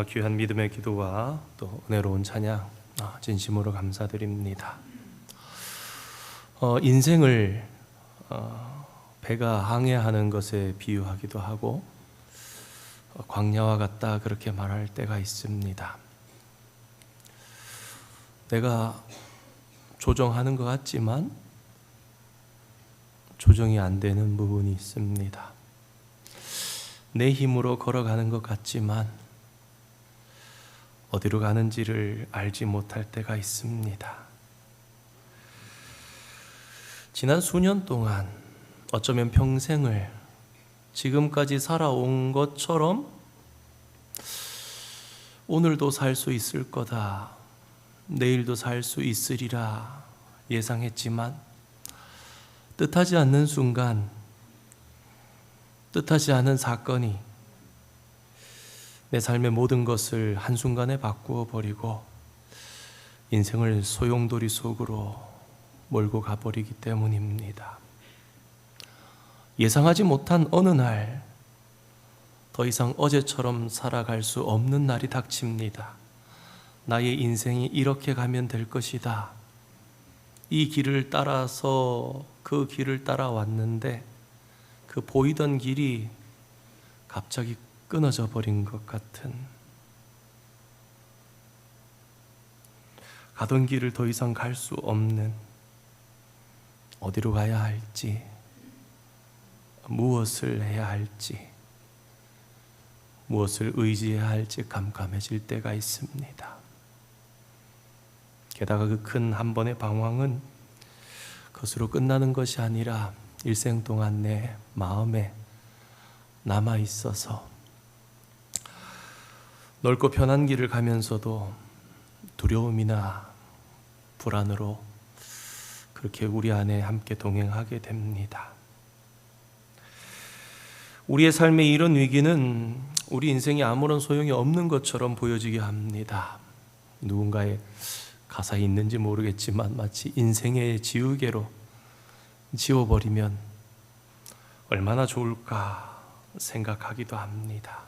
귀한 믿음의 기도와 또 은혜로운 찬양 진심으로 감사드립니다. 인생을 배가 항해하는 것에 비유하기도 하고 광야와 같다 그렇게 말할 때가 있습니다. 내가 조정하는 것 같지만 조정이 안 되는 부분이 있습니다. 내 힘으로 걸어가는 것 같지만 어디로 가는지를 알지 못할 때가 있습니다. 지난 수년 동안 어쩌면 평생을 지금까지 살아온 것처럼 오늘도 살 수 있을 거다, 내일도 살 수 있으리라 예상했지만 뜻하지 않는 순간, 뜻하지 않은 사건이 내 삶의 모든 것을 한순간에 바꾸어 버리고 인생을 소용돌이 속으로 몰고 가버리기 때문입니다. 예상하지 못한 어느 날 더 이상 어제처럼 살아갈 수 없는 날이 닥칩니다. 나의 인생이 이렇게 가면 될 것이다. 이 길을 따라서 그 길을 따라왔는데 그 보이던 길이 갑자기 끊어져 버린 것 같은, 가던 길을 더 이상 갈 수 없는, 어디로 가야 할지, 무엇을 해야 할지, 무엇을 의지해야 할지 깜깜해질 때가 있습니다. 게다가 그 큰 한 번의 방황은 그것으로 끝나는 것이 아니라 일생 동안 내 마음에 남아 있어서 넓고 편한 길을 가면서도 두려움이나 불안으로 그렇게 우리 안에 함께 동행하게 됩니다. 우리의 삶의 이런 위기는 우리 인생에 아무런 소용이 없는 것처럼 보여지게 합니다. 누군가의 가사에 있는지 모르겠지만 마치 인생의 지우개로 지워버리면 얼마나 좋을까 생각하기도 합니다.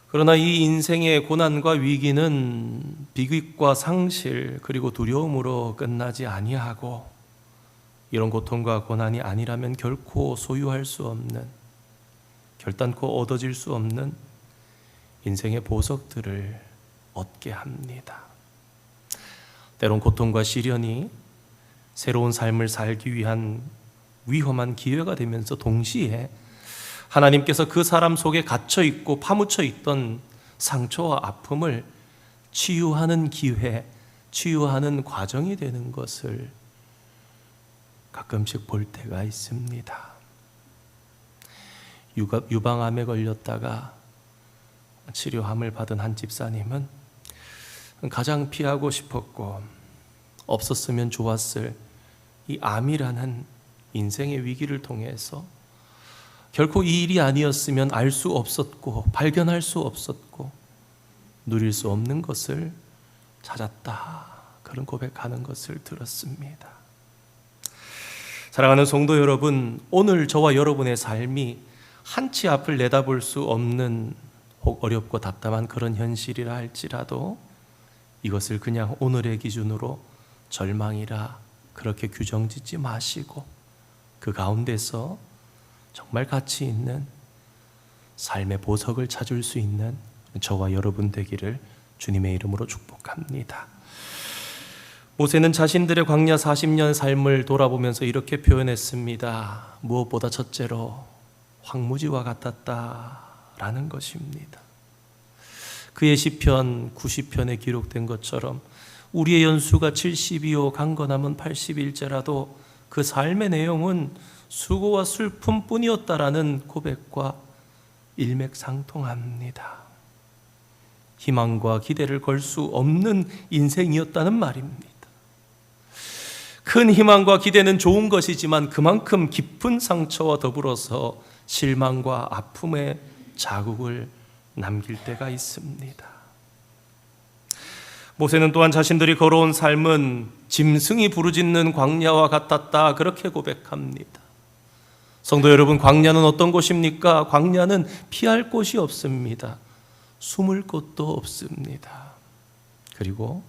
그러나 이 인생의 고난과 위기는 비극과 상실 그리고 두려움으로 끝나지 아니하고, 이런 고통과 고난이 아니라면 결코 소유할 수 없는, 결단코 얻어질 수 없는 인생의 보석들을 얻게 합니다. 때론 고통과 시련이 새로운 삶을 살기 위한 위험한 기회가 되면서 동시에 하나님께서 그 사람 속에 갇혀 있고 파묻혀 있던 상처와 아픔을 치유하는 기회, 치유하는 과정이 되는 것을 가끔씩 볼 때가 있습니다. 유방암에 걸렸다가 치료함을 받은 한 집사님은 가장 피하고 싶었고 없었으면 좋았을 이 암이라는 인생의 위기를 통해서 결코 이 일이 아니었으면 알 수 없었고 발견할 수 없었고 누릴 수 없는 것을 찾았다, 그런 고백하는 것을 들었습니다. 사랑하는 성도 여러분, 오늘 저와 여러분의 삶이 한치 앞을 내다볼 수 없는 혹 어렵고 답답한 그런 현실이라 할지라도 이것을 그냥 오늘의 기준으로 절망이라 그렇게 규정짓지 마시고 그 가운데서 정말 가치 있는 삶의 보석을 찾을 수 있는 저와 여러분 되기를 주님의 이름으로 축복합니다. 모세는 자신들의 광야 40년 삶을 돌아보면서 이렇게 표현했습니다. 무엇보다 첫째로 황무지와 같았다라는 것입니다. 그의 시편 90편에 기록된 것처럼 우리의 연수가 70이요 강건함은 80일째라도 그 삶의 내용은 수고와 슬픔뿐이었다라는 고백과 일맥상통합니다. 희망과 기대를 걸 수 없는 인생이었다는 말입니다. 큰 희망과 기대는 좋은 것이지만 그만큼 깊은 상처와 더불어서 실망과 아픔의 자국을 남길 때가 있습니다. 모세는 또한 자신들이 걸어온 삶은 짐승이 부르짖는 광야와 같았다 그렇게 고백합니다. 성도 여러분, 광야는 어떤 곳입니까? 광야는 피할 곳이 없습니다. 숨을 곳도 없습니다. 그리고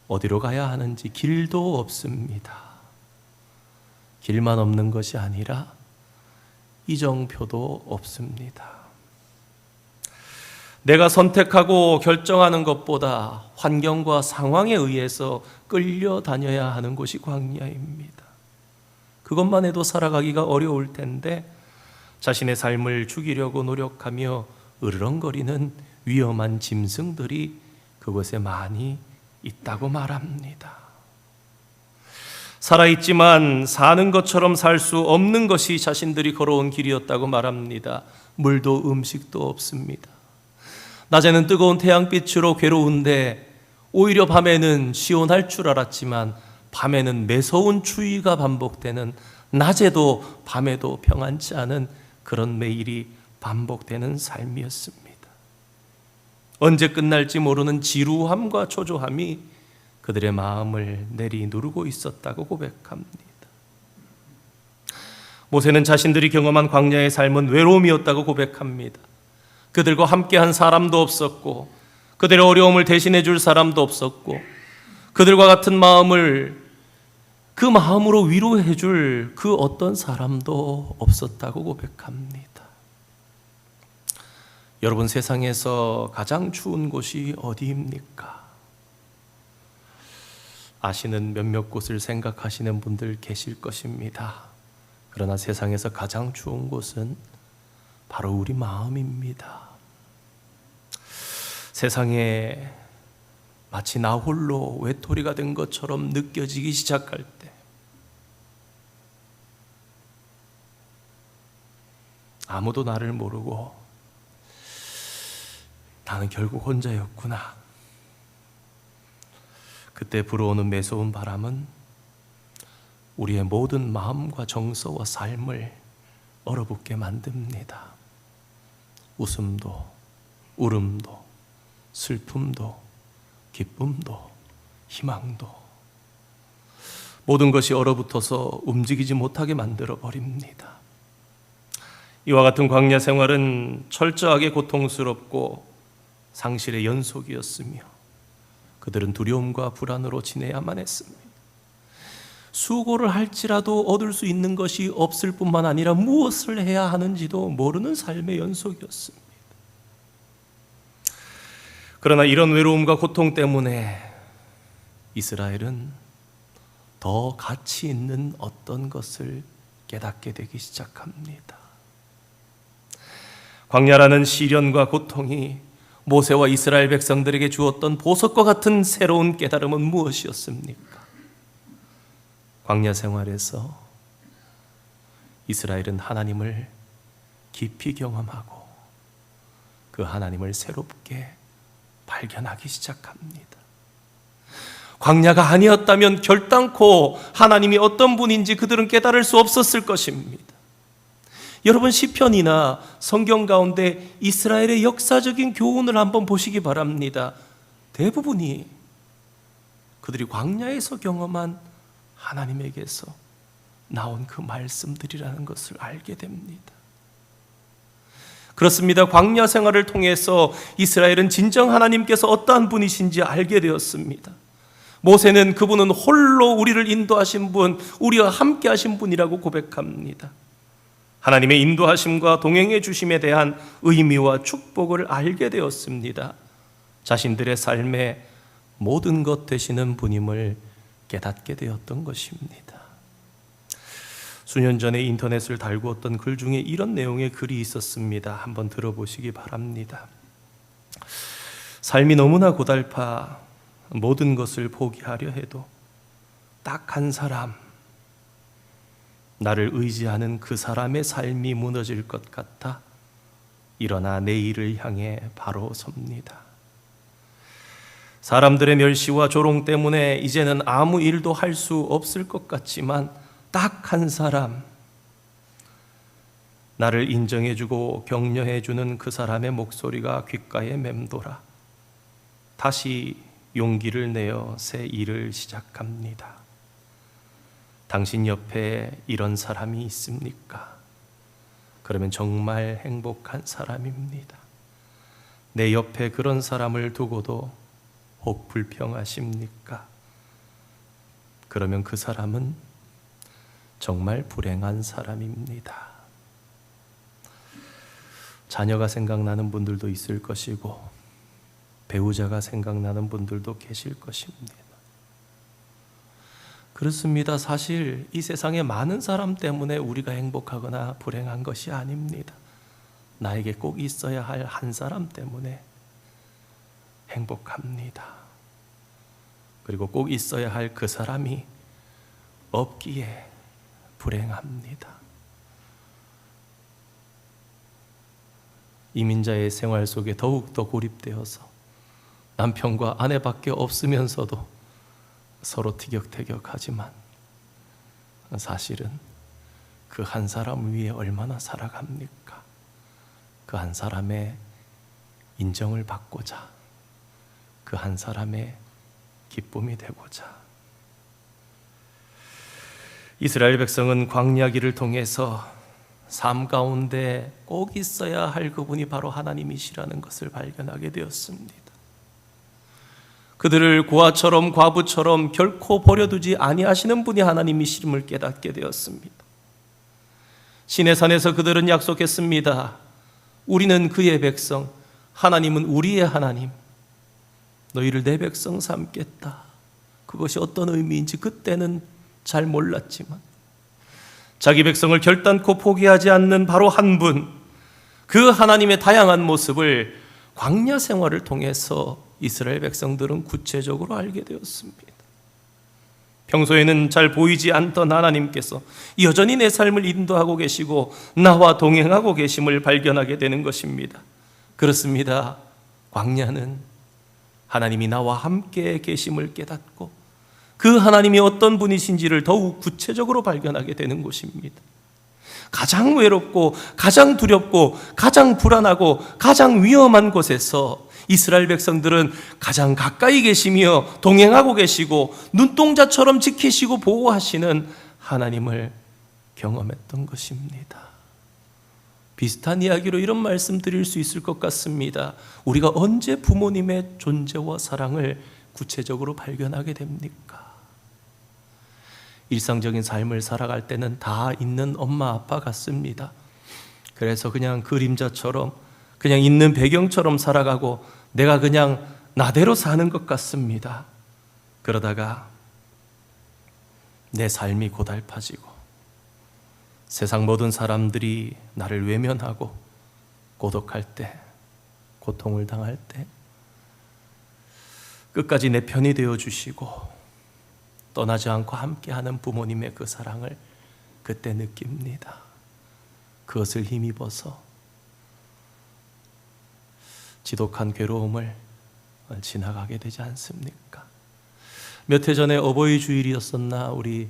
어디로 가야 하는지 길도 없습니다. 길만 없는 것이 아니라 이정표도 없습니다. 내가 선택하고 결정하는 것보다 환경과 상황에 의해서 끌려다녀야 하는 곳이 광야입니다. 그것만 해도 살아가기가 어려울 텐데 자신의 삶을 죽이려고 노력하며 으르렁거리는 위험한 짐승들이 그곳에 많이 있다고 말합니다. 살아있지만 사는 것처럼 살 수 없는 것이 자신들이 걸어온 길이었다고 말합니다. 물도 음식도 없습니다. 낮에는 뜨거운 태양빛으로 괴로운데 오히려 밤에는 시원할 줄 알았지만 밤에는 매서운 추위가 반복되는, 낮에도 밤에도 평안치 않은 그런 매일이 반복되는 삶이었습니다. 언제 끝날지 모르는 지루함과 초조함이 그들의 마음을 내리누르고 있었다고 고백합니다. 모세는 자신들이 경험한 광야의 삶은 외로움이었다고 고백합니다. 그들과 함께한 사람도 없었고 그들의 어려움을 대신해 줄 사람도 없었고 그들과 같은 마음을 그 마음으로 위로해 줄 그 어떤 사람도 없었다고 고백합니다. 여러분, 세상에서 가장 추운 곳이 어디입니까? 아시는 몇몇 곳을 생각하시는 분들 계실 것입니다. 그러나 세상에서 가장 추운 곳은 바로 우리 마음입니다. 세상에 마치 나 홀로 외톨이가 된 것처럼 느껴지기 시작할 때, 아무도 나를 모르고 나는 결국 혼자였구나. 그때 불어오는 매서운 바람은 우리의 모든 마음과 정서와 삶을 얼어붙게 만듭니다. 웃음도, 울음도, 슬픔도, 기쁨도, 희망도, 모든 것이 얼어붙어서 움직이지 못하게 만들어 버립니다. 이와 같은 광야 생활은 철저하게 고통스럽고 상실의 연속이었으며 그들은 두려움과 불안으로 지내야만 했습니다. 수고를 할지라도 얻을 수 있는 것이 없을 뿐만 아니라 무엇을 해야 하는지도 모르는 삶의 연속이었습니다. 그러나 이런 외로움과 고통 때문에 이스라엘은 더 가치 있는 어떤 것을 깨닫게 되기 시작합니다. 광야라는 시련과 고통이 모세와 이스라엘 백성들에게 주었던 보석과 같은 새로운 깨달음은 무엇이었습니까? 광야 생활에서 이스라엘은 하나님을 깊이 경험하고 그 하나님을 새롭게 발견하기 시작합니다. 광야가 아니었다면 결단코 하나님이 어떤 분인지 그들은 깨달을 수 없었을 것입니다. 여러분, 시편이나 성경 가운데 이스라엘의 역사적인 교훈을 한번 보시기 바랍니다. 대부분이 그들이 광야에서 경험한 하나님에게서 나온 그 말씀들이라는 것을 알게 됩니다. 그렇습니다. 광야 생활을 통해서 이스라엘은 진정 하나님께서 어떠한 분이신지 알게 되었습니다. 모세는 그분은 홀로 우리를 인도하신 분, 우리와 함께 하신 분이라고 고백합니다. 하나님의 인도하심과 동행해 주심에 대한 의미와 축복을 알게 되었습니다. 자신들의 삶의 모든 것 되시는 분임을 깨닫게 되었던 것입니다. 수년 전에 인터넷을 달구었던 글 중에 이런 내용의 글이 있었습니다. 한번 들어보시기 바랍니다. 삶이 너무나 고달파 모든 것을 포기하려 해도 딱 한 사람, 나를 의지하는 그 사람의 삶이 무너질 것 같아 일어나 내일을 향해 바로 섭니다. 사람들의 멸시와 조롱 때문에 이제는 아무 일도 할 수 없을 것 같지만 딱 한 사람, 나를 인정해주고 격려해주는 그 사람의 목소리가 귓가에 맴돌아 다시 용기를 내어 새 일을 시작합니다. 당신 옆에 이런 사람이 있습니까? 그러면 정말 행복한 사람입니다. 내 옆에 그런 사람을 두고도 혹 불평하십니까? 그러면 그 사람은 정말 불행한 사람입니다. 자녀가 생각나는 분들도 있을 것이고 배우자가 생각나는 분들도 계실 것입니다. 그렇습니다. 사실 이 세상에 많은 사람 때문에 우리가 행복하거나 불행한 것이 아닙니다. 나에게 꼭 있어야 할 한 사람 때문에 행복합니다. 그리고 꼭 있어야 할 그 사람이 없기에 불행합니다. 이민자의 생활 속에 더욱더 고립되어서 남편과 아내밖에 없으면서도 서로 티격태격하지만 사실은 그 한 사람 위에 얼마나 살아갑니까? 그 한 사람의 인정을 받고자, 그 한 사람의 기쁨이 되고자. 이스라엘 백성은 광야길을 통해서 삶 가운데 꼭 있어야 할 그분이 바로 하나님이시라는 것을 발견하게 되었습니다. 그들을 고아처럼 과부처럼 결코 버려두지 아니하시는 분이 하나님이심을 깨닫게 되었습니다. 시내산에서 그들은 약속했습니다. 우리는 그의 백성, 하나님은 우리의 하나님, 너희를 내 백성 삼겠다. 그것이 어떤 의미인지 그때는 잘 몰랐지만 자기 백성을 결단코 포기하지 않는 바로 한 분, 그 하나님의 다양한 모습을 광야 생활을 통해서 이스라엘 백성들은 구체적으로 알게 되었습니다. 평소에는 잘 보이지 않던 하나님께서 여전히 내 삶을 인도하고 계시고 나와 동행하고 계심을 발견하게 되는 것입니다. 그렇습니다. 광야는 하나님이 나와 함께 계심을 깨닫고 그 하나님이 어떤 분이신지를 더욱 구체적으로 발견하게 되는 곳입니다. 가장 외롭고 가장 두렵고 가장 불안하고 가장 위험한 곳에서 이스라엘 백성들은 가장 가까이 계시며 동행하고 계시고 눈동자처럼 지키시고 보호하시는 하나님을 경험했던 것입니다. 비슷한 이야기로 이런 말씀 드릴 수 있을 것 같습니다. 우리가 언제 부모님의 존재와 사랑을 구체적으로 발견하게 됩니까? 일상적인 삶을 살아갈 때는 다 있는 엄마 아빠 같습니다. 그래서 그냥 그림자처럼 그냥 있는 배경처럼 살아가고 내가 그냥 나대로 사는 것 같습니다. 그러다가 내 삶이 고달파지고 세상 모든 사람들이 나를 외면하고 고독할 때, 고통을 당할 때 끝까지 내 편이 되어주시고 떠나지 않고 함께하는 부모님의 그 사랑을 그때 느낍니다. 그것을 힘입어서 지독한 괴로움을 지나가게 되지 않습니까? 몇 해 전에 어버이 주일이었었나 우리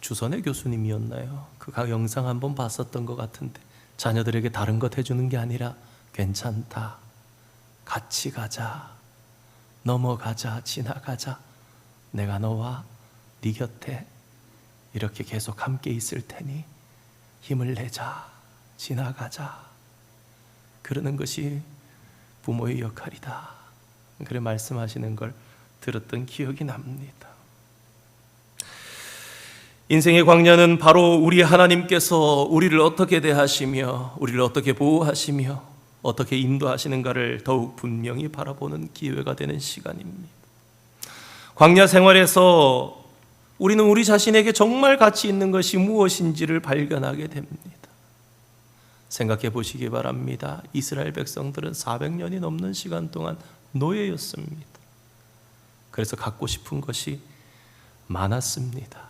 주선의 교수님이었나요? 그 영상 한번 봤었던 것 같은데 자녀들에게 다른 것 해주는 게 아니라 괜찮다, 같이 가자, 넘어가자, 지나가자, 내가 너와 네 곁에 이렇게 계속 함께 있을 테니 힘을 내자, 지나가자, 그러는 것이 부모의 역할이다. 그래 말씀하시는 걸 들었던 기억이 납니다. 인생의 광야는 바로 우리 하나님께서 우리를 어떻게 대하시며 우리를 어떻게 보호하시며 어떻게 인도하시는가를 더욱 분명히 바라보는 기회가 되는 시간입니다. 광야 생활에서 우리는 우리 자신에게 정말 가치 있는 것이 무엇인지를 발견하게 됩니다. 생각해 보시기 바랍니다. 이스라엘 백성들은 400년이 넘는 시간 동안 노예였습니다. 그래서 갖고 싶은 것이 많았습니다.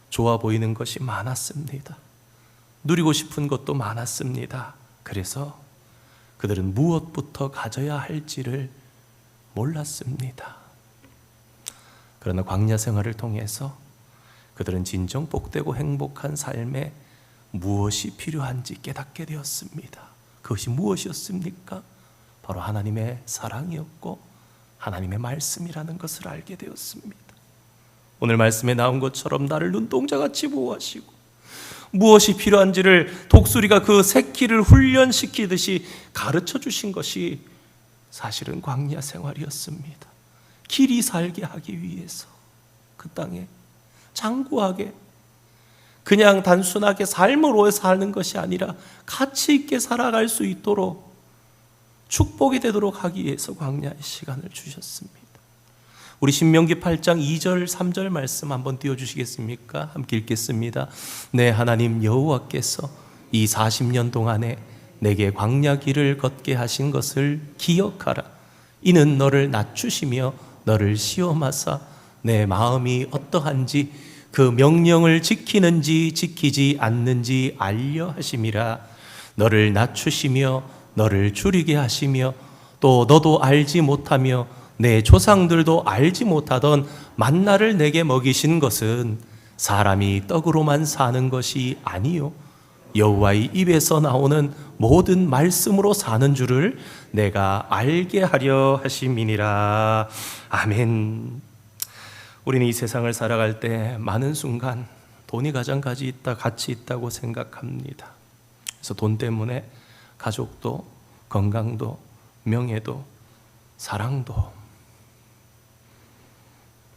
좋아 보이는 것이 많았습니다. 누리고 싶은 것도 많았습니다. 그래서 그들은 무엇부터 가져야 할지를 몰랐습니다. 그러나 광야 생활을 통해서 그들은 진정 복되고 행복한 삶에 무엇이 필요한지 깨닫게 되었습니다. 그것이 무엇이었습니까? 바로 하나님의 사랑이었고 하나님의 말씀이라는 것을 알게 되었습니다. 오늘 말씀에 나온 것처럼 나를 눈동자같이 보호하시고 무엇이 필요한지를 독수리가 그 새끼를 훈련시키듯이 가르쳐 주신 것이 사실은 광야 생활이었습니다. 길이 살게 하기 위해서 그 땅에 장구하게 그냥 단순하게 삶으로 사는 것이 아니라 가치 있게 살아갈 수 있도록 축복이 되도록 하기 위해서 광야의 시간을 주셨습니다. 우리 신명기 8장 2절 3절 말씀 한번 띄워주시겠습니까? 함께 읽겠습니다. 내 하나님 여호와께서 이 40년 동안에 내게 광야 길을 걷게 하신 것을 기억하라. 이는 너를 낮추시며 너를 시험하사 내 마음이 어떠한지 그 명령을 지키는지 지키지 않는지 알려 하심이라. 너를 낮추시며 너를 줄이게 하시며 또 너도 알지 못하며 내 조상들도 알지 못하던 만나를 내게 먹이신 것은 사람이 떡으로만 사는 것이 아니요 여호와의 입에서 나오는 모든 말씀으로 사는 줄을 내가 알게 하려 하심이니라. 아멘. 우리는 이 세상을 살아갈 때 많은 순간 돈이 가장 가치 있다고 생각합니다. 그래서 돈 때문에 가족도 건강도 명예도 사랑도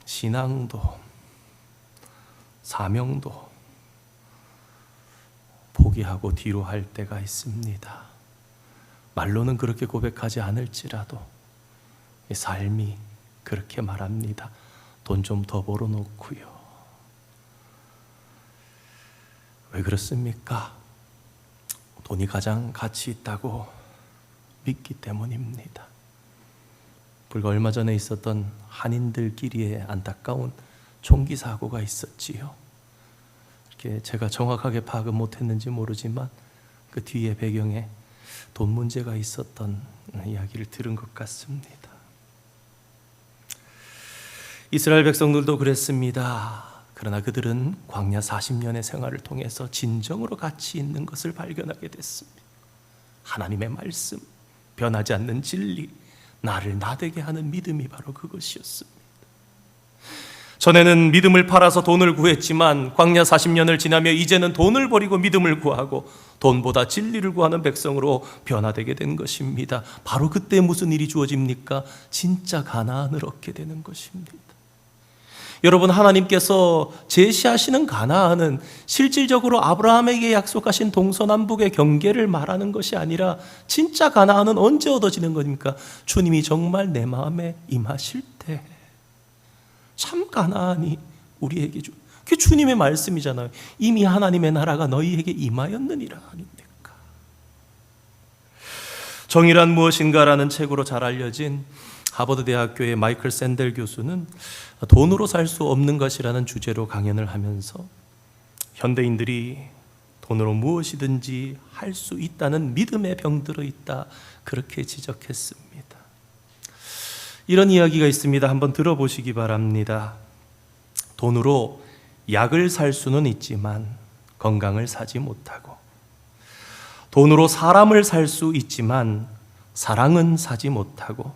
신앙도 사명도 포기하고 뒤로 할 때가 있습니다. 말로는 그렇게 고백하지 않을지라도 삶이 그렇게 말합니다. 돈 좀 더 벌어놓고요. 왜 그렇습니까? 돈이 가장 가치 있다고 믿기 때문입니다. 불과 얼마 전에 있었던 한인들끼리의 안타까운 총기 사고가 있었지요. 이렇게 제가 정확하게 파악은 못했는지 모르지만 그 뒤에 배경에 돈 문제가 있었던 이야기를 들은 것 같습니다. 이스라엘 백성들도 그랬습니다. 그러나 그들은 광야 40년의 생활을 통해서 진정으로 가치 있는 것을 발견하게 됐습니다. 하나님의 말씀, 변하지 않는 진리, 나를 나되게 하는 믿음이 바로 그것이었습니다. 전에는 믿음을 팔아서 돈을 구했지만 광야 40년을 지나며 이제는 돈을 버리고 믿음을 구하고 돈보다 진리를 구하는 백성으로 변화되게 된 것입니다. 바로 그때 무슨 일이 주어집니까? 진짜 가나안을 얻게 되는 것입니다. 여러분, 하나님께서 제시하시는 가나안은 실질적으로 아브라함에게 약속하신 동서남북의 경계를 말하는 것이 아니라 진짜 가나안은 언제 얻어지는 겁니까? 주님이 정말 내 마음에 임하실 때. 참 가나안이 우리에게 그게 주님의 말씀이잖아요. 이미 하나님의 나라가 너희에게 임하였느니라 아닙니까? 정의란 무엇인가라는 책으로 잘 알려진 하버드 대학교의 마이클 샌델 교수는 돈으로 살 수 없는 것이라는 주제로 강연을 하면서 현대인들이 돈으로 무엇이든지 할 수 있다는 믿음에 병들어 있다, 그렇게 지적했습니다. 이런 이야기가 있습니다. 한번 들어보시기 바랍니다. 돈으로 약을 살 수는 있지만 건강을 사지 못하고, 돈으로 사람을 살 수 있지만 사랑은 사지 못하고,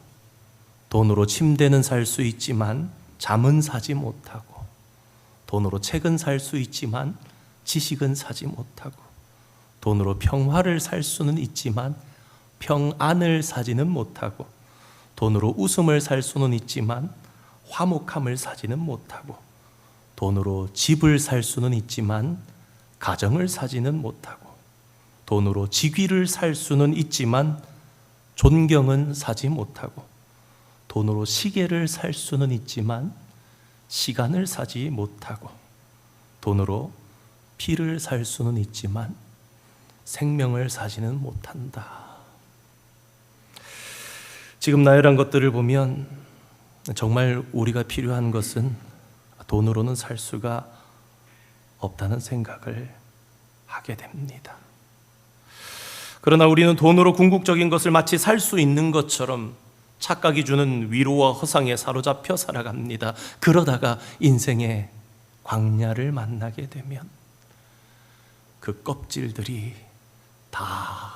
돈으로 침대는 살 수 있지만 잠은 사지 못하고, 돈으로 책은 살 수 있지만 지식은 사지 못하고, 돈으로 평화를 살 수는 있지만 평안을 사지는 못하고, 돈으로 웃음을 살 수는 있지만 화목함을 사지는 못하고, 돈으로 집을 살 수는 있지만 가정을 사지는 못하고, 돈으로 직위를 살 수는 있지만 존경은 사지 못하고, 돈으로 시계를 살 수는 있지만 시간을 사지 못하고, 돈으로 피를 살 수는 있지만 생명을 사지는 못한다. 지금 나열한 것들을 보면 정말 우리가 필요한 것은 돈으로는 살 수가 없다는 생각을 하게 됩니다. 그러나 우리는 돈으로 궁극적인 것을 마치 살 수 있는 것처럼 착각이 주는 위로와 허상에 사로잡혀 살아갑니다. 그러다가 인생의 광야를 만나게 되면 그 껍질들이 다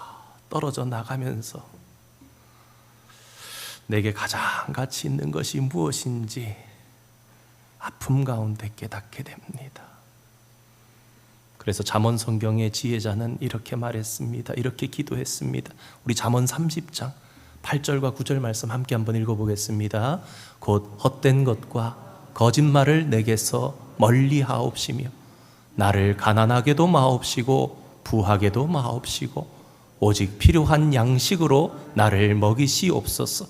떨어져 나가면서 내게 가장 가치 있는 것이 무엇인지 아픔 가운데 깨닫게 됩니다. 그래서 잠언 성경의 지혜자는 이렇게 말했습니다. 이렇게 기도했습니다. 우리 잠언 30장 8절과 9절 말씀 함께 한번 읽어보겠습니다. 곧 헛된 것과 거짓말을 내게서 멀리 하옵시며 나를 가난하게도 마옵시고 부하게도 마옵시고 오직 필요한 양식으로 나를 먹이시옵소서.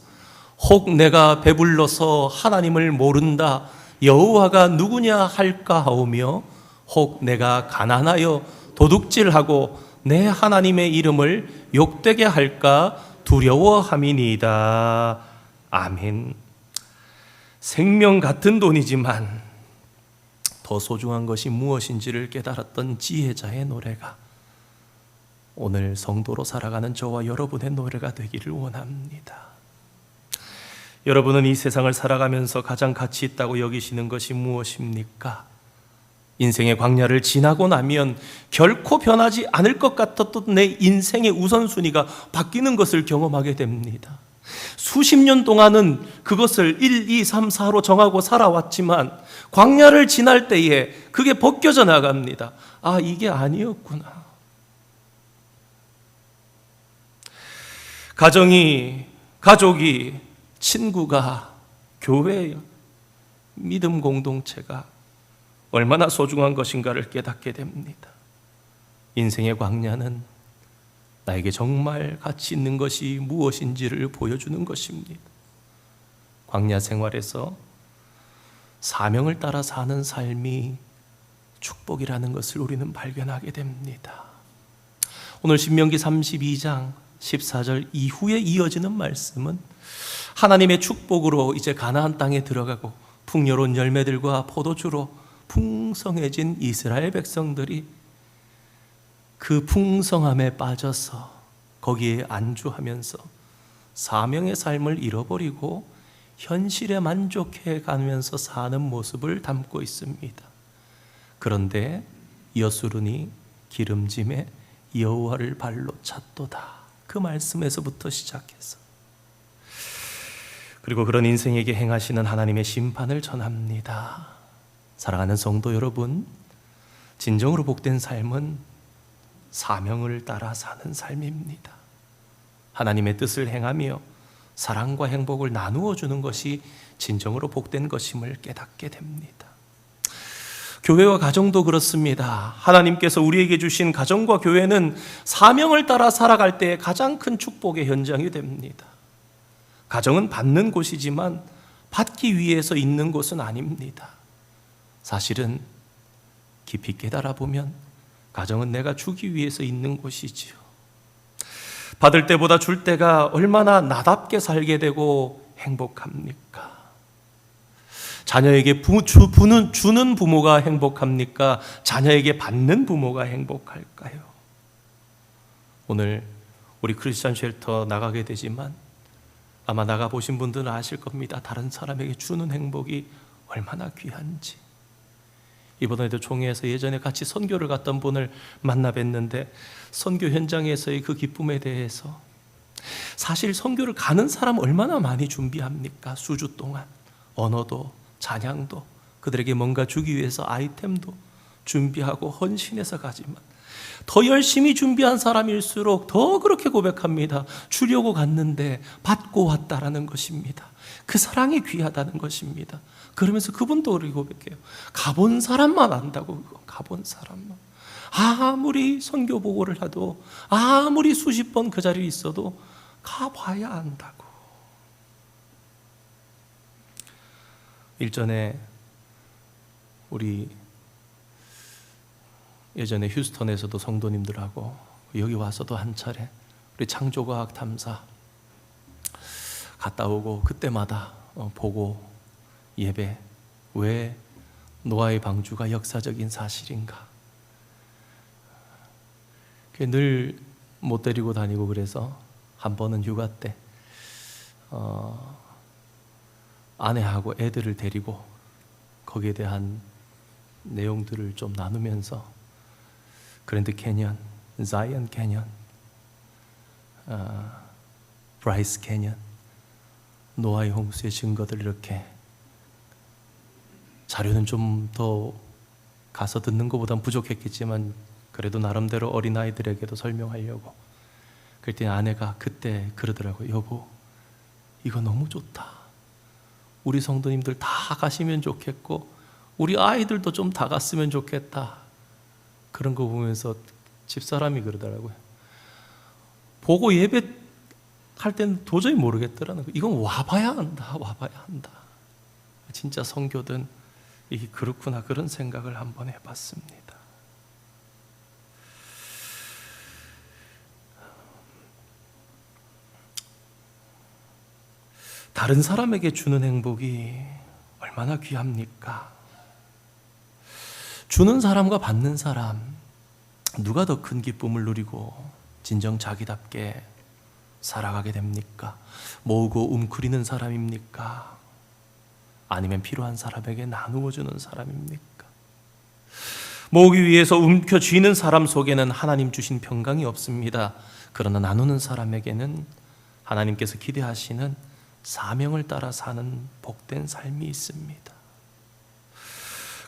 혹 내가 배불러서 하나님을 모른다 여호와가 누구냐 할까 하오며 혹 내가 가난하여 도둑질하고 내 하나님의 이름을 욕되게 할까 두려워함이니이다. 아멘. 생명 같은 돈이지만 더 소중한 것이 무엇인지를 깨달았던 지혜자의 노래가 오늘 성도로 살아가는 저와 여러분의 노래가 되기를 원합니다. 여러분은 이 세상을 살아가면서 가장 가치 있다고 여기시는 것이 무엇입니까? 인생의 광야를 지나고 나면 결코 변하지 않을 것 같았던 내 인생의 우선순위가 바뀌는 것을 경험하게 됩니다. 수십 년 동안은 그것을 1, 2, 3, 4로 정하고 살아왔지만 광야를 지날 때에 그게 벗겨져 나갑니다. 아, 이게 아니었구나. 가족이, 친구가, 교회, 믿음 공동체가 얼마나 소중한 것인가를 깨닫게 됩니다. 인생의 광야는 나에게 정말 가치 있는 것이 무엇인지를 보여주는 것입니다. 광야 생활에서 사명을 따라 사는 삶이 축복이라는 것을 우리는 발견하게 됩니다. 오늘 신명기 32장 14절 이후에 이어지는 말씀은 하나님의 축복으로 이제 가나안 땅에 들어가고 풍요로운 열매들과 포도주로 풍성해진 이스라엘 백성들이 그 풍성함에 빠져서 거기에 안주하면서 사명의 삶을 잃어버리고 현실에 만족해 가면서 사는 모습을 담고 있습니다. 그런데 여수르니 기름짐에 여호와를 발로 찼도다. 그 말씀에서부터 시작해서 그리고 그런 인생에게 행하시는 하나님의 심판을 전합니다. 사랑하는 성도 여러분, 진정으로 복된 삶은 사명을 따라 사는 삶입니다. 하나님의 뜻을 행하며 사랑과 행복을 나누어 주는 것이 진정으로 복된 것임을 깨닫게 됩니다. 교회와 가정도 그렇습니다. 하나님께서 우리에게 주신 가정과 교회는 사명을 따라 살아갈 때 가장 큰 축복의 현장이 됩니다. 가정은 받는 곳이지만 받기 위해서 있는 곳은 아닙니다. 사실은 깊이 깨달아 보면 가정은 내가 주기 위해서 있는 곳이지요. 받을 때보다 줄 때가 얼마나 나답게 살게 되고 행복합니까? 자녀에게 주는 부모가 행복합니까? 자녀에게 받는 부모가 행복할까요? 오늘 우리 크리스천 쉘터 나가게 되지만 아마 나가보신 분들은 아실 겁니다. 다른 사람에게 주는 행복이 얼마나 귀한지. 이번에도 총회에서 예전에 같이 선교를 갔던 분을 만나 뵀는데 선교 현장에서의 그 기쁨에 대해서 사실 선교를 가는 사람 얼마나 많이 준비합니까? 수주 동안 언어도 찬양도 그들에게 뭔가 주기 위해서 아이템도 준비하고 헌신해서 가지만 더 열심히 준비한 사람일수록 더 그렇게 고백합니다. 주려고 갔는데 받고 왔다라는 것입니다. 그 사랑이 귀하다는 것입니다. 그러면서 그분도 그렇게 고백해요. 가본 사람만 안다고. 가본 사람만. 아무리 선교 보고를 해도 아무리 수십 번 그 자리에 있어도 가봐야 안다고. 일전에 우리 예전에 휴스턴에서도 성도님들하고 여기 와서도 한 차례 우리 창조과학 탐사 갔다 오고 그때마다 보고 예배, 왜 노아의 방주가 역사적인 사실인가? 늘 못 데리고 다니고 그래서 한 번은 휴가 때 아내하고 애들을 데리고 거기에 대한 내용들을 좀 나누면서 그랜드 캐년, 자이언 캐년, 브라이스 캐년, 노아의 홍수의 증거들 이렇게 자료는 좀 더 가서 듣는 것보단 부족했겠지만 그래도 나름대로 어린아이들에게도 설명하려고. 그랬더니 아내가 그때 그러더라고요. 여보, 이거 너무 좋다. 우리 성도님들 다 가시면 좋겠고 우리 아이들도 좀 다 갔으면 좋겠다. 그런 거 보면서 집사람이 그러더라고요. 보고 예배할 때는 도저히 모르겠더라는 거예요. 이건 와봐야 한다. 와봐야 한다. 진짜 성교든 이게 그렇구나, 그런 생각을 한번 해봤습니다. 다른 사람에게 주는 행복이 얼마나 귀합니까? 주는 사람과 받는 사람, 누가 더 큰 기쁨을 누리고 진정 자기답게 살아가게 됩니까? 모으고 움크리는 사람입니까? 아니면 필요한 사람에게 나누어주는 사람입니까? 모으기 위해서 움켜쥐는 사람 속에는 하나님 주신 평강이 없습니다. 그러나 나누는 사람에게는 하나님께서 기대하시는 사명을 따라 사는 복된 삶이 있습니다.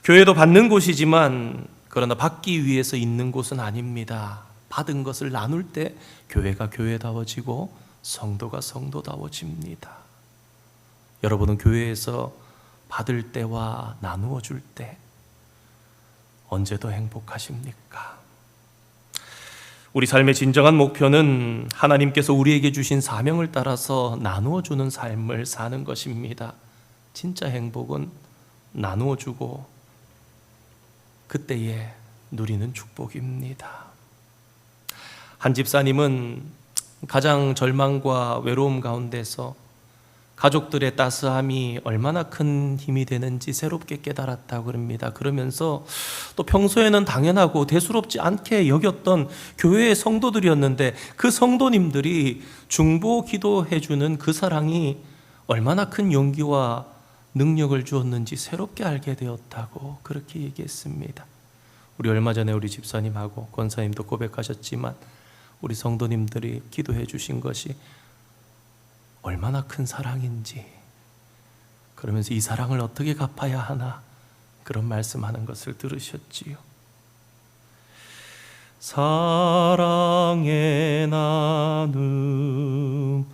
교회도 받는 곳이지만 그러나 받기 위해서 있는 곳은 아닙니다. 받은 것을 나눌 때 교회가 교회다워지고 성도가 성도다워집니다. 여러분은 교회에서 받을 때와 나누어 줄 때 언제 더 행복하십니까? 우리 삶의 진정한 목표는 하나님께서 우리에게 주신 사명을 따라서 나누어 주는 삶을 사는 것입니다. 진짜 행복은 나누어 주고 그때에 누리는 축복입니다. 한 집사님은 가장 절망과 외로움 가운데서 가족들의 따스함이 얼마나 큰 힘이 되는지 새롭게 깨달았다고 합니다. 그러면서 또 평소에는 당연하고 대수롭지 않게 여겼던 교회의 성도들이었는데 그 성도님들이 중보 기도해 주는 그 사랑이 얼마나 큰 용기와 능력을 주었는지 새롭게 알게 되었다고 그렇게 얘기했습니다. 우리 얼마 전에 우리 집사님하고 권사님도 고백하셨지만 우리 성도님들이 기도해 주신 것이 얼마나 큰 사랑인지, 그러면서 이 사랑을 어떻게 갚아야 하나 그런 말씀하는 것을 들으셨지요. 사랑의 나눔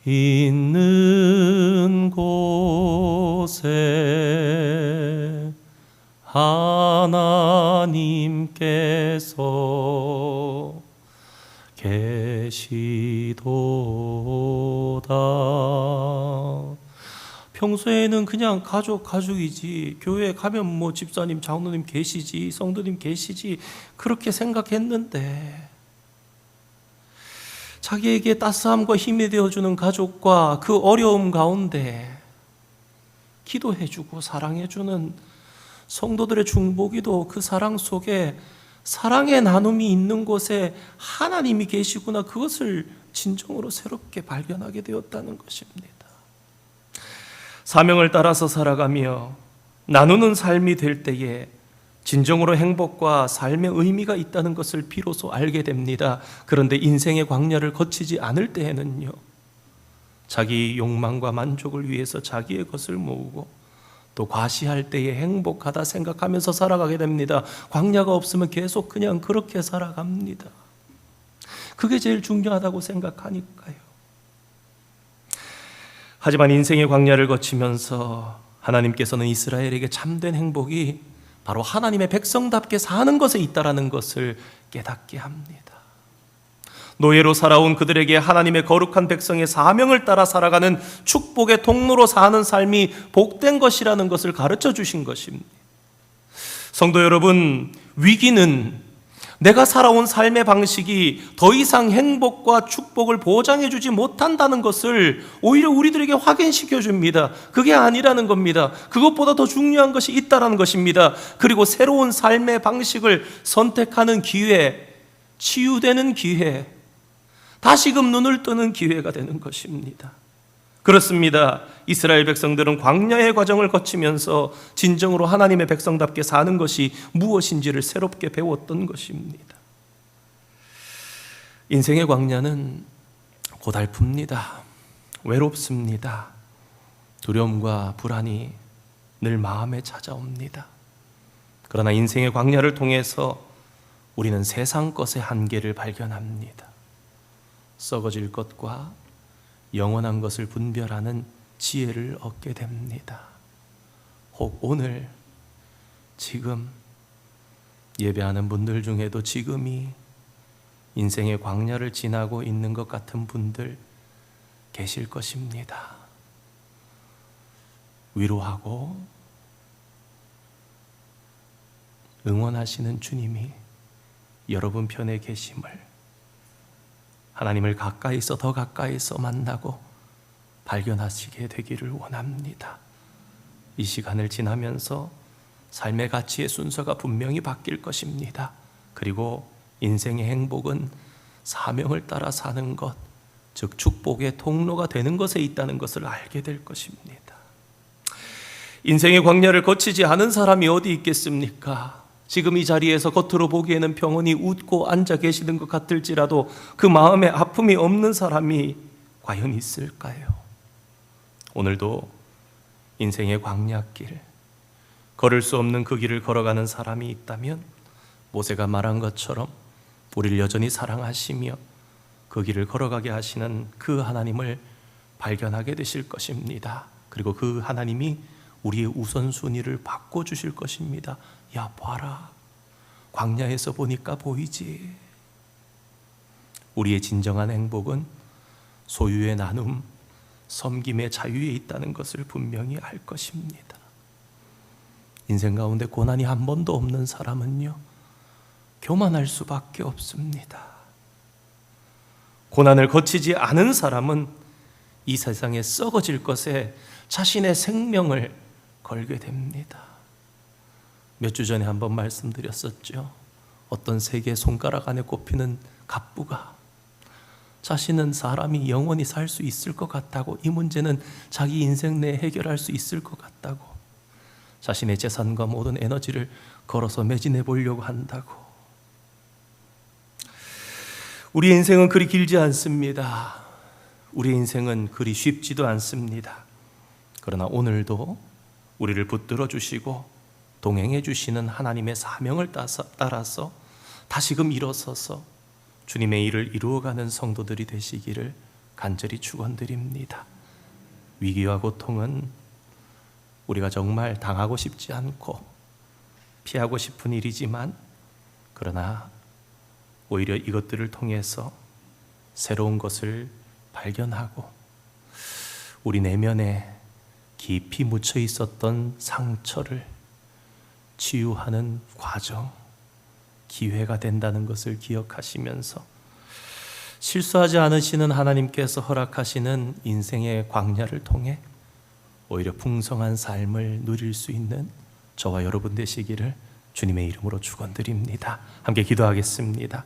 있는 곳에 하나님께서 계시도다. 평소에는 그냥 가족이지, 교회에 가면 뭐 집사님, 장로님 계시지, 성도님 계시지, 그렇게 생각했는데 자기에게 따스함과 힘이 되어주는 가족과 그 어려움 가운데 기도해주고 사랑해주는 성도들의 중보기도, 그 사랑 속에 사랑의 나눔이 있는 곳에 하나님이 계시구나, 그것을 진정으로 새롭게 발견하게 되었다는 것입니다. 사명을 따라서 살아가며 나누는 삶이 될 때에 진정으로 행복과 삶의 의미가 있다는 것을 비로소 알게 됩니다. 그런데 인생의 광야를 거치지 않을 때에는요, 자기 욕망과 만족을 위해서 자기의 것을 모으고 또 과시할 때에 행복하다 생각하면서 살아가게 됩니다. 광야가 없으면 계속 그냥 그렇게 살아갑니다. 그게 제일 중요하다고 생각하니까요. 하지만 인생의 광야를 거치면서 하나님께서는 이스라엘에게 참된 행복이 바로 하나님의 백성답게 사는 것에 있다라는 것을 깨닫게 합니다. 노예로 살아온 그들에게 하나님의 거룩한 백성의 사명을 따라 살아가는 축복의 통로로 사는 삶이 복된 것이라는 것을 가르쳐 주신 것입니다. 성도 여러분, 위기는 내가 살아온 삶의 방식이 더 이상 행복과 축복을 보장해 주지 못한다는 것을 오히려 우리들에게 확인시켜 줍니다. 그게 아니라는 겁니다. 그것보다 더 중요한 것이 있다는 것입니다. 그리고 새로운 삶의 방식을 선택하는 기회, 치유되는 기회, 다시금 눈을 뜨는 기회가 되는 것입니다. 그렇습니다. 이스라엘 백성들은 광야의 과정을 거치면서 진정으로 하나님의 백성답게 사는 것이 무엇인지를 새롭게 배웠던 것입니다. 인생의 광야는 고달픕니다. 외롭습니다. 두려움과 불안이 늘 마음에 찾아옵니다. 그러나 인생의 광야를 통해서 우리는 세상 것의 한계를 발견합니다. 썩어질 것과 영원한 것을 분별하는 지혜를 얻게 됩니다. 혹 오늘 지금 예배하는 분들 중에도 지금이 인생의 광야를 지나고 있는 것 같은 분들 계실 것입니다. 위로하고 응원하시는 주님이 여러분 편에 계심을, 하나님을 가까이서 더 가까이서 만나고 발견하시게 되기를 원합니다. 이 시간을 지나면서 삶의 가치의 순서가 분명히 바뀔 것입니다. 그리고 인생의 행복은 사명을 따라 사는 것, 즉 축복의 통로가 되는 것에 있다는 것을 알게 될 것입니다. 인생의 광야를 거치지 않은 사람이 어디 있겠습니까? 지금 이 자리에서 겉으로 보기에는 평온히 웃고 앉아 계시는 것 같을지라도 그 마음에 아픔이 없는 사람이 과연 있을까요? 오늘도 인생의 광야길, 걸을 수 없는 그 길을 걸어가는 사람이 있다면 모세가 말한 것처럼 우리를 여전히 사랑하시며 그 길을 걸어가게 하시는 그 하나님을 발견하게 되실 것입니다. 그리고 그 하나님이 우리의 우선순위를 바꿔주실 것입니다. 야, 봐라, 광야에서 보니까 보이지. 우리의 진정한 행복은 소유의 나눔, 섬김의 자유에 있다는 것을 분명히 알 것입니다. 인생 가운데 고난이 한 번도 없는 사람은요, 교만할 수밖에 없습니다. 고난을 거치지 않은 사람은 이 세상에 썩어질 것에 자신의 생명을 걸게 됩니다. 몇 주 전에 한번 말씀드렸었죠. 어떤 세계 손가락 안에 꼽히는 갑부가 자신은 사람이 영원히 살 수 있을 것 같다고, 이 문제는 자기 인생 내에 해결할 수 있을 것 같다고, 자신의 재산과 모든 에너지를 걸어서 매진해 보려고 한다고. 우리 인생은 그리 길지 않습니다. 우리 인생은 그리 쉽지도 않습니다. 그러나 오늘도 우리를 붙들어 주시고 동행해 주시는 하나님의 사명을 따라서 다시금 일어서서 주님의 일을 이루어가는 성도들이 되시기를 간절히 축원드립니다. 위기와 고통은 우리가 정말 당하고 싶지 않고 피하고 싶은 일이지만, 그러나 오히려 이것들을 통해서 새로운 것을 발견하고 우리 내면에 깊이 묻혀 있었던 상처를 치유하는 과정, 기회가 된다는 것을 기억하시면서 실수하지 않으시는 하나님께서 허락하시는 인생의 광야를 통해 오히려 풍성한 삶을 누릴 수 있는 저와 여러분 되시기를 주님의 이름으로 축원드립니다. 함께 기도하겠습니다.